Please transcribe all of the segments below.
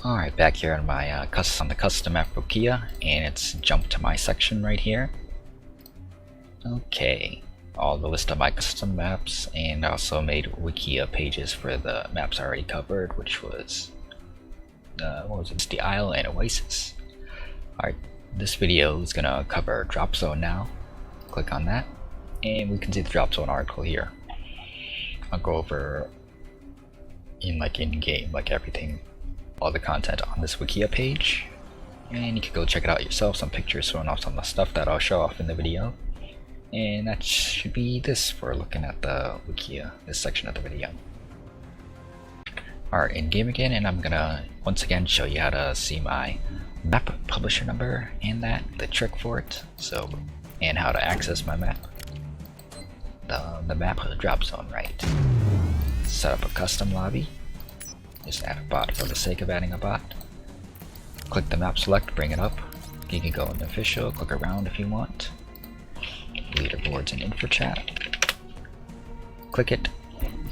Alright, back here on my on the custom map Wikia, and it's jumped to my section right here. Okay, all the list of my custom maps, and I also made Wikia pages for the maps I already covered, which was what was it? The Isle and Oasis. Alright, this video is gonna cover Dropzone now. Click on that, and we can see the Dropzone article here. I'll go over in game, everything, all the content on this Wikia page, and you can go check it out yourself. Some pictures showing off some of the stuff that I'll show off in the video, and that should be this for looking at the Wikia, this section of the video. Alright, in game again, and I'm gonna once again show you how to see my map publisher number and the trick for it, and how to access my map. The map of the Dropzone, right? Set up a custom lobby. Just add a bot for the sake of adding a bot. Click the map select, bring it up. You can go in official, click around if you want. Leaderboards and info chat. Click it,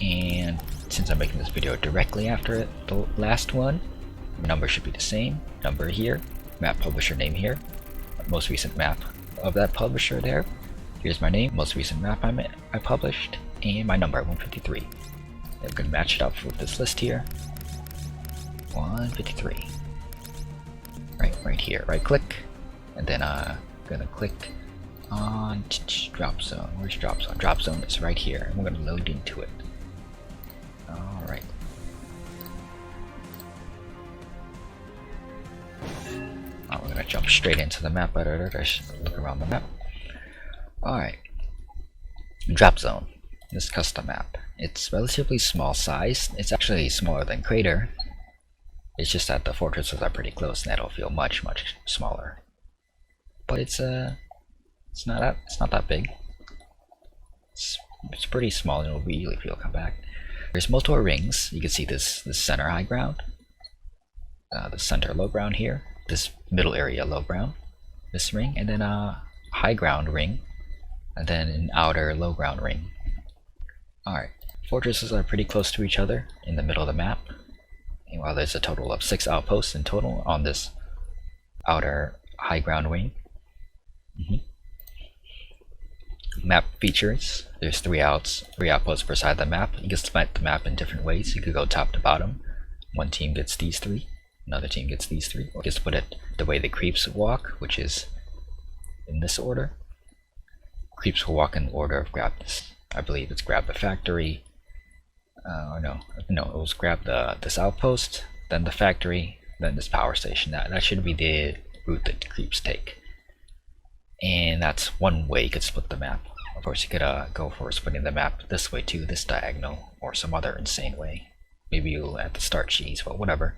and since I'm making this video directly after it, the last one, the number should be the same. Number here, map publisher name here, most recent map of that publisher there. Here's my name, most recent map I published, and my number 153. I'm going to match it up with this list here. 153. Right here. Right click, and then I'm going to click on Dropzone. Where's Dropzone? Dropzone is right here, and we're going to load into it. Alright. We're going to jump straight into the map editor to look around the map. Alright. Dropzone. This custom map. It's relatively small size. It's actually smaller than Crater. It's just that the fortresses are pretty close and it'll feel much smaller. But it's not that big. It's pretty small and it'll really feel come back. There's multiple rings. You can see this center high ground, the center low ground here, this middle area low ground, this ring, and then a high ground ring, and then an outer low ground ring. Alright, fortresses are pretty close to each other in the middle of the map, and while there's a total of 6 outposts in total on this outer high ground ring. Map features, there's 3 outposts per side of the map. You can split the map in different ways. You could go top to bottom. One team gets these 3, another team gets these 3. Or just put it the way the creeps walk, which is in this order. Creeps will walk in the order of grab this. I believe it's grab the factory. No, it was grab this outpost, then the factory, then this power station. That should be the route that the creeps take. And that's one way you could split the map. Of course, you could go for splitting the map this way too, this diagonal, or some other insane way. Maybe you'll at the start cheese, but whatever.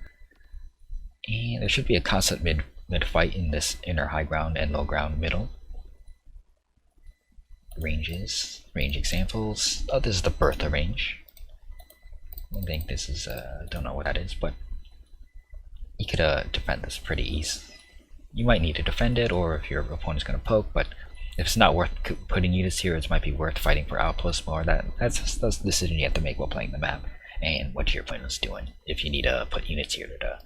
And there should be a constant mid fight in this inner high ground and low ground middle. Range examples. Oh, this is the Bertha range. I think this is don't know what that is, but you could defend this pretty easy. You might need to defend it, or if your opponent's going to poke, but if it's not worth putting units here, it might be worth fighting for outposts more. That's the decision you have to make while playing the map, and what your opponent's doing, if you need to put units here to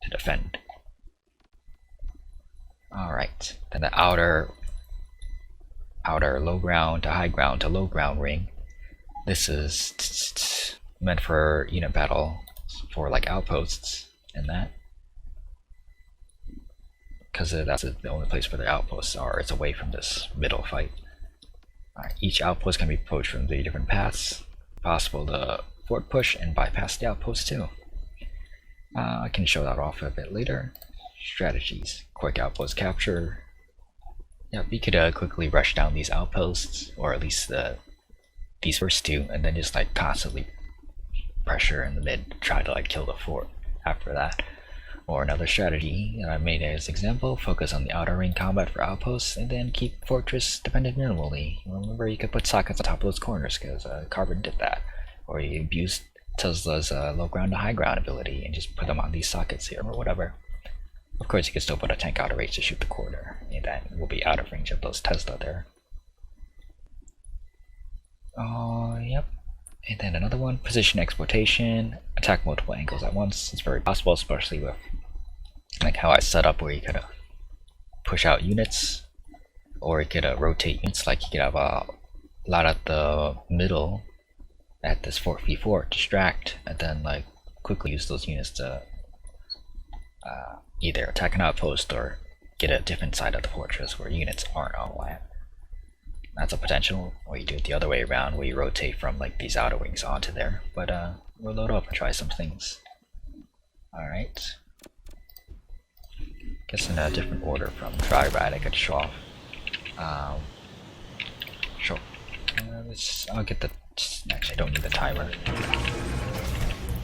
defend. Alright, then the outer low ground to high ground to low ground ring. This is meant for unit battle for like outposts and that, because that's the only place where the outposts are. It's away from this middle fight. Alright, each outpost can be approached from 3 different paths. Possible to forward push and bypass the outpost too. I can show that off a bit later. Strategies: quick outpost capture. Yep, you could quickly rush down these outposts, or at least these first 2, and then just like constantly pressure in the mid, try to like kill the fort after that. Or another strategy that I made as example: focus on the outer ring combat for outposts, and then keep fortress dependent minimally. Remember, you could put sockets on top of those corners because Carbon did that. Or you abuse Tesla's low ground to high ground ability and just put them on these sockets here, or whatever. Of course, you can still put a tank out of range to shoot the corner, and that will be out of range of those Tesla there. Yep. And then another one, position exploitation, attack multiple angles at once. It's very possible, especially with like how I set up, where you could push out units, or you could rotate units. Like you could have a lot at the middle at this 4v4, distract, and then like quickly use those units to either attack an outpost or get a different side of the fortress where units aren't on land. That's a potential. Or you do it the other way around, where you rotate from like these outer wings onto there. But we'll load up and try some things. Alright. Guess in a different order from try ride, I could show off. Sure. I'll get the. Actually, I don't need the timer.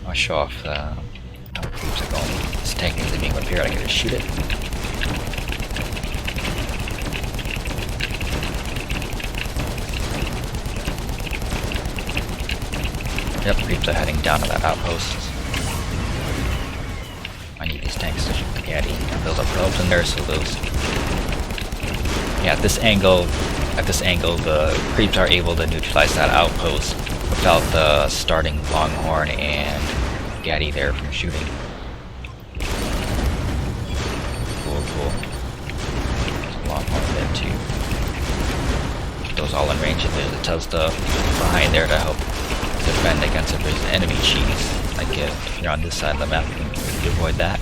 I'll show off how creeps are going. This tank is being repaired. I can just shoot it. Yep, creeps are heading down to that outpost. I need these tanks to shoot the caddy and build up probes in there, so those. Yeah, at this angle, the creeps are able to neutralize that outpost without the starting Longhorn and Gaddy there from shooting. Cool. There's a Longhorn there too. Keep those all in range, and there's a Tesla behind there to help defend against if there's enemy cheese. Like if you're on this side of the map, you can avoid that.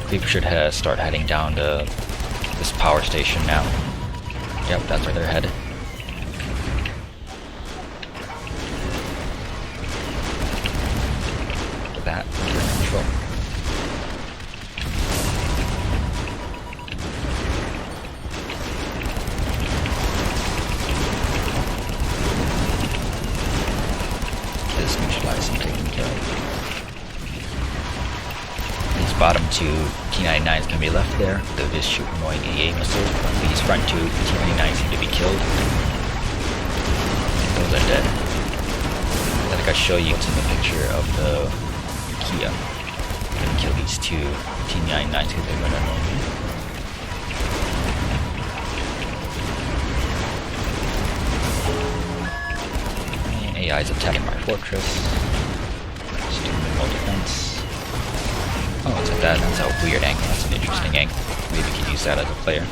Creeps should start heading down to this power station now. Yep, that's where they're headed. Look at that, under control. This neutralizing taken care of. These bottom two T-99s can be left there. They'll just shoot annoying AA missiles. But these front two T-99s seem to be killed. Those are dead. I think I'll show you what's in the picture of the Kia. I'm gonna kill these two T-99s because they're gonna annoy me. And AI is attacking my fortress. Let's do minimal defense. Oh, it's like that. That's a weird angle. That's an interesting angle. Maybe you could use that as a player.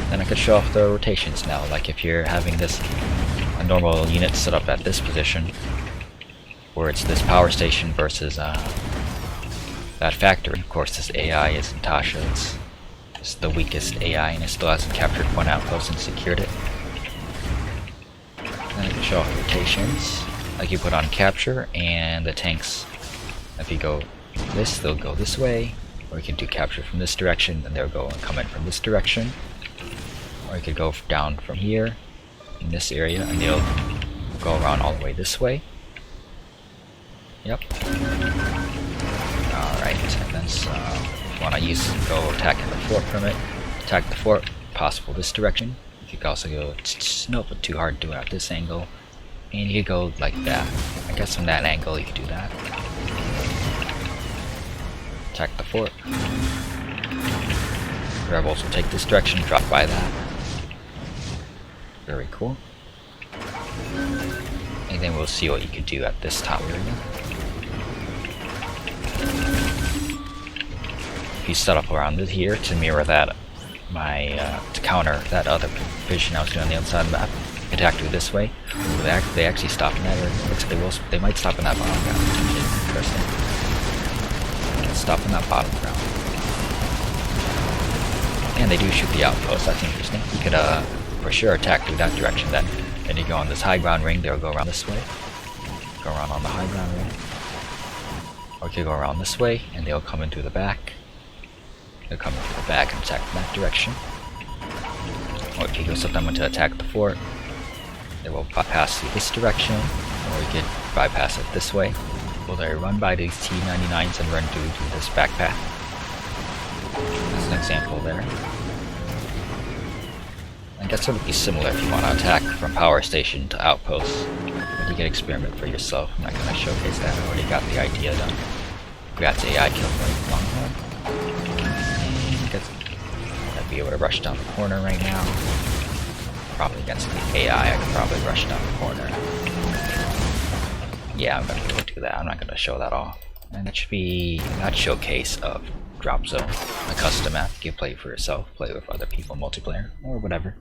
Then I could show off the rotations now. Like if you're having a normal unit set up at this position, where it's this power station versus that factory. Of course, this AI is Natasha. It's the weakest AI, and it still hasn't captured one outpost and secured it. Then I can show off rotations. Like you put on capture, and the tanks, if you go this, they'll go this way, or you can do capture from this direction, and they'll go and come in from this direction, or you could go down from here in this area, and they'll go around all the way this way. Yep. Alright, and then if you want to go attacking the fort from it, attack the fort, possible this direction. You could also go, no, but too hard to do it at this angle, and you could go like that. I guess from that angle you could do that. Attack the fort. Rebels will take this direction, drop by that. Very cool. And then we'll see what you could do at this top area. If you set up around here to mirror that, to counter that other vision I was doing on the outside of the map, attack through this way. They actually stop in that area. Looks like they might stop in that bottom ground. Interesting. Stop in that bottom ground. And they do shoot the outpost. That's interesting. You could for sure attack through that direction then. Then you go on this high ground ring, they'll go around this way. Go around on the high ground ring. Or you could go around this way and they'll come in through the back. They'll come in through the back and attack from that direction. Or you could go set them to attack the fort. They will bypass through this direction. Or you could bypass it this way. Will they run by these T-99s and run through this back path? That's an example there. I guess it would be similar if you want to attack from power station to outposts. But you can experiment for yourself. I'm not going to showcase that. I already got the idea done. Got the AI kill for Longhorn. And I'd be able to rush down the corner right now. Probably against the AI, I could probably rush down the corner. Yeah, I'm gonna go do that. I'm not gonna show that all. And that should be that showcase of Dropzone, a custom map. You can play it for yourself, play with other people, multiplayer, or whatever.